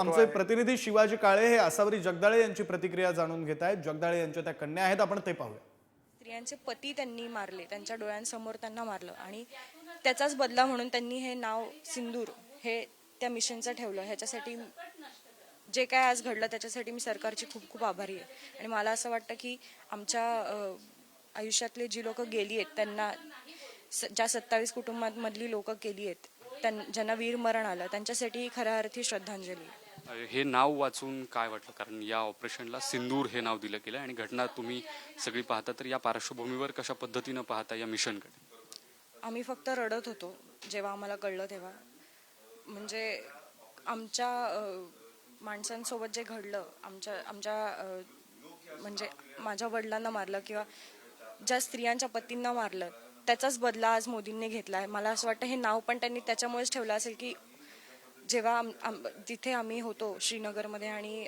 आमचे प्रतिनिधी शिवाजी काळे हे आसावरी जगदाळे यांची प्रतिक्रिया जाणून घेत आहेत. जगदाळे यांच्या त्या कन्या आहेत, आपण ते पाहूया. स्त्रियांचे पती त्यांनी मारले, त्यांच्या डोळ्यांसमोर त्यांना मारलं आणि त्याचाच बदला म्हणून त्यांनी हे नाव सिंदूर हे त्या मिशनचं ठेवलं. ह्याच्यासाठी जे काय आज घडलं त्याच्यासाठी मी सरकारची खूप खूप आभारी आहे. आणि मला असं वाटतं की आमच्या आयुष्यातले जी लोक गेली आहेत त्यांना, ज्या 27 कुटुंबांमधली लोक गेली आहेत, ज्यांना वीरमरण आलं, त्यांच्यासाठी खऱ्या अर्थी श्रद्धांजली. हे नाव वाचून काय वाटलं? कारण या ऑपरेशनला सिंदूर हे नाव दिलं गेलं आणि घटना तुम्ही सगळी पाहता, तर या पार्श्वभूमीवर कशा पद्धतीनं पाहता या मिशनकडे? आम्ही फक्त रडत होतो जेव्हा आम्हाला कळलं तेव्हा. म्हणजे आमच्या माणसांसोबत जे घडलं, म्हणजे माझ्या वडिलांना मारलं किंवा ज्या स्त्रियांच्या पतींना मारलं, त्याचाच बदला आज मोदींनी घेतला आहे. मला असं वाटतं हे नाव पण त्यांनी त्याच्यामुळेच ठेवलं असेल की जेव्हा जिथे आम्ही होतो श्रीनगरमध्ये आणि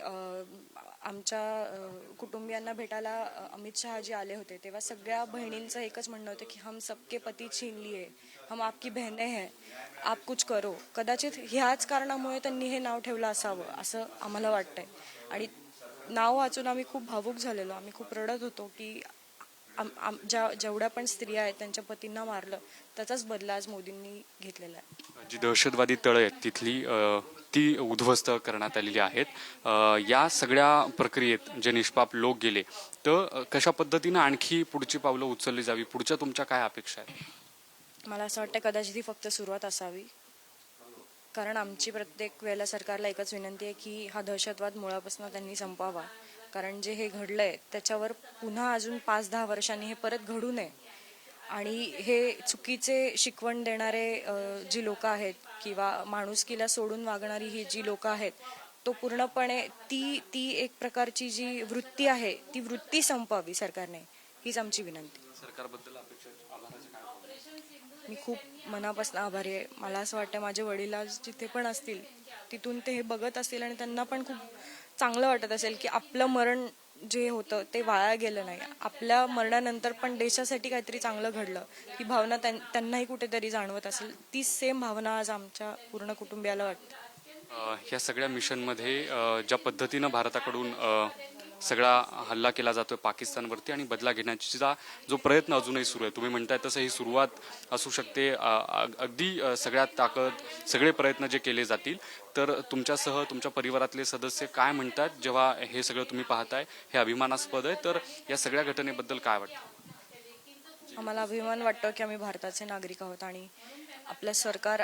आमच्या कुटुंबियांना भेटायला अमित शहाजी आले होते, तेव्हा सगळ्या बहिणींचं एकच म्हणणं होतं की हम सबके पती छीन लिए, हम आपकी बहने हैं, आप कुछ करो. कदाचित ह्याच कारणामुळे त्यांनी हे नाव ठेवलं असावं असं आम्हाला वाटतंय. आणि नाव वाचून आम्ही खूप भावूक झालेलो, आम्ही खूप रडत होतो की जेवढ्या पण स्त्रिया आहेत त्यांच्या पतींना मारलं, त्याचाच बदला आज मोदींनी घेतलेला आहे. जी दहशतवादी तळ आहेत तिथली ती उद्ध्वस्त करण्यात आलेली आहेत. या सगळ्या प्रक्रियेत जे निष्पाप लोक गेले, तर कशा पद्धतीनं आणखी पुढची पावलं उचलली जावी? पुढच्या तुमच्या काय अपेक्षा आहेत? मला असं वाटतं कदाचित ही फक्त सुरुवात असावी. कारण आमची प्रत्येक वेळेला सरकारला एकच विनंती आहे की हा दहशतवाद मुळापासून त्यांनी संपवावा. कारण जे हे घडलंय त्याच्यावर पुन्हा अजून 5-10 वर्षांनी हे परत घडू नये. आणि हे चुकीचे शिकवण देणारे जी लोक आहेत किंवा माणुसकीला सोडून वागणारी ही जी लोक आहेत, तो पूर्णपणे ती एक प्रकारची जी वृत्ती आहे ती वृत्ती संपवावी सरकारने, हीच आमची विनंती. सरकारबद्दल अपेक्षा आभाराचं काय? मी खूप मनापासून आभारी आहे. मला असं वाटतं माझे वडील आज जिथे पण असतील तिथून ते हे बघत असतील आणि त्यांना पण खूप चांगलं वाटत असेल की आपलं मरण जे होतं ते वाया गेलं नाही. आपल्या मरणानंतर पण देशासाठी काहीतरी चांगलं घडलं, ही भावना त्यांनाही कुठेतरी जाणवत असेल. ती सेम भावना आज आमच्या पूर्ण कुटुंबियाला वाटते. ह्या सगळ्या मिशनमध्ये ज्या पद्धतीनं भारताकडून सगळा हल्ला केला जातोय पाकिस्तानवरती आणि बदला घेण्याचा जो प्रयत्न अजूनही सुरू आहे, तुम्ही म्हणताय तसं ही सुरुवात असू शकते. अगदी सगळ्यात ताकद, सगळे प्रयत्न जे केले जातील, तर तुमच्यासह तुमच्या परिवारातले सदस्य काय म्हणतात जेव्हा हे सगळं तुम्ही पाहताय? हे अभिमानास्पद आहे, तर या सगळ्या घटनेबद्दल काय वाटतं? आम्हाला अभिमान वाटतो की आम्ही भारताचे नागरिक आहोत आणि आपलं सरकार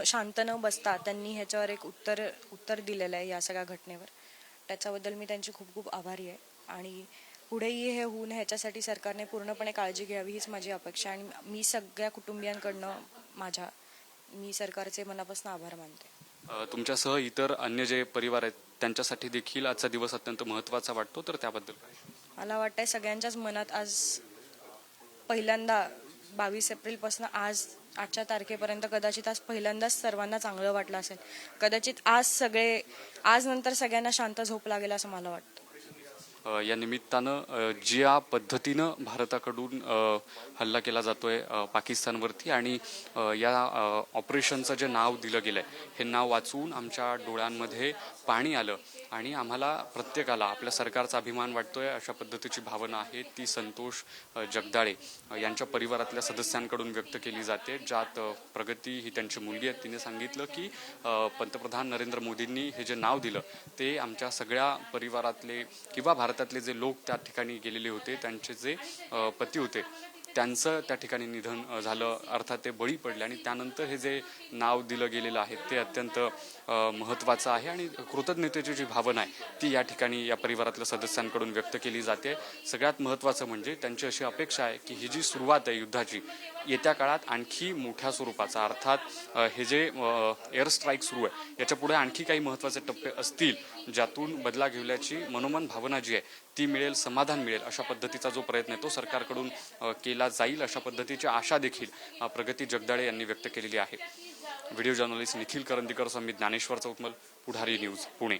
शांत न बसता त्यांनी ह्याच्यावर एक उत्तर दिलेलं आहे या सगळ्या घटनेवर. त्याच्याबद्दल मी त्यांची खूप खूप आभारी आहे. आणि पुढेही हे होऊ नये ह्याच्यासाठी सरकारने पूर्णपणे काळजी घ्यावी हीच माझी अपेक्षा. आणि मी सगळ्या कुटुंबियांकडनं मी सरकारचे मनापासून आभार मानते. तुमच्यासह इतर अन्य जे परिवार आहेत त्यांच्यासाठी देखील आजचा दिवस अत्यंत महत्त्वाचा वाटतो, तर त्याबद्दल काय? मला वाटतंय सगळ्यांच्याच मनात आज पहिल्यांदा 22 एप्रिलपासून आजच्या तारखेपर्यंत कदाचित आज पहिल्यांदाच सर्वांना चांगलं वाटलं असेल. कदाचित आज नंतर सगळ्यांना शांत झोप लागेल असं मला वाटतं. या निमित्तानं ज्या पद्धतीनं भारताकडून हल्ला केला जातोय पाकिस्तानवरती आणि या ऑपरेशनचं जे नाव दिलं गेलं आहे, हे नाव वाचून आमच्या डोळ्यांमध्ये पाणी आलं आणि आम्हाला प्रत्येकाला आपल्या सरकारचा अभिमान वाटतोय. अशा पद्धतीची भावना आहे ती संतोष जगदाळे यांच्या परिवारातल्या सदस्यांकडून व्यक्त केली जाते. ज्यात प्रगती ही त्यांची मुलगी आहे. तिने सांगितलं की पंतप्रधान नरेंद्र मोदींनी हे जे नाव दिलं ते आमच्या सगळ्या परिवारातले किंवा भारतातले जे लोक त्या ठिकाणी गेलेले होते, त्यांचे जे पती होते, त्यांचं त्या ठिकाणी निधन झालं, अर्थात ते बळी पडले आणि त्यानंतर हे जे नाव दिलं गेलेलं आहे ते अत्यंत महत्त्वाचं आहे. आणि कृतज्ञतेची जी भावना आहे ती या ठिकाणी या परिवारातल्या सदस्यांकडून व्यक्त केली जाते. सगळ्यात महत्त्वाचं म्हणजे त्यांची अशी अपेक्षा आहे की ही जी सुरुवात आहे युद्धाची, येत्या काळात आणखी मोठ्या स्वरूपाचा, अर्थात हे जे एअर स्ट्राईक सुरू आहे याच्या पुढे आणखी काही महत्त्वाचे टप्पे असतील ज्यातून बदला घेण्याची मनोमन भावना जी आहे ती मिळेल, समाधान मिळेल, अशा पद्धतीचा जो प्रयत्न आहे तो सरकारकडून केला जाईल, अशा पद्धतीची आशा देखील प्रगती जगदाळे यांनी व्यक्त केलेली आहे. व्हिडिओ जर्नलिस्ट निखिल करंदीकर समित ज्ञानेश्वर चौतमल, पुढारी न्यूज, पुणे.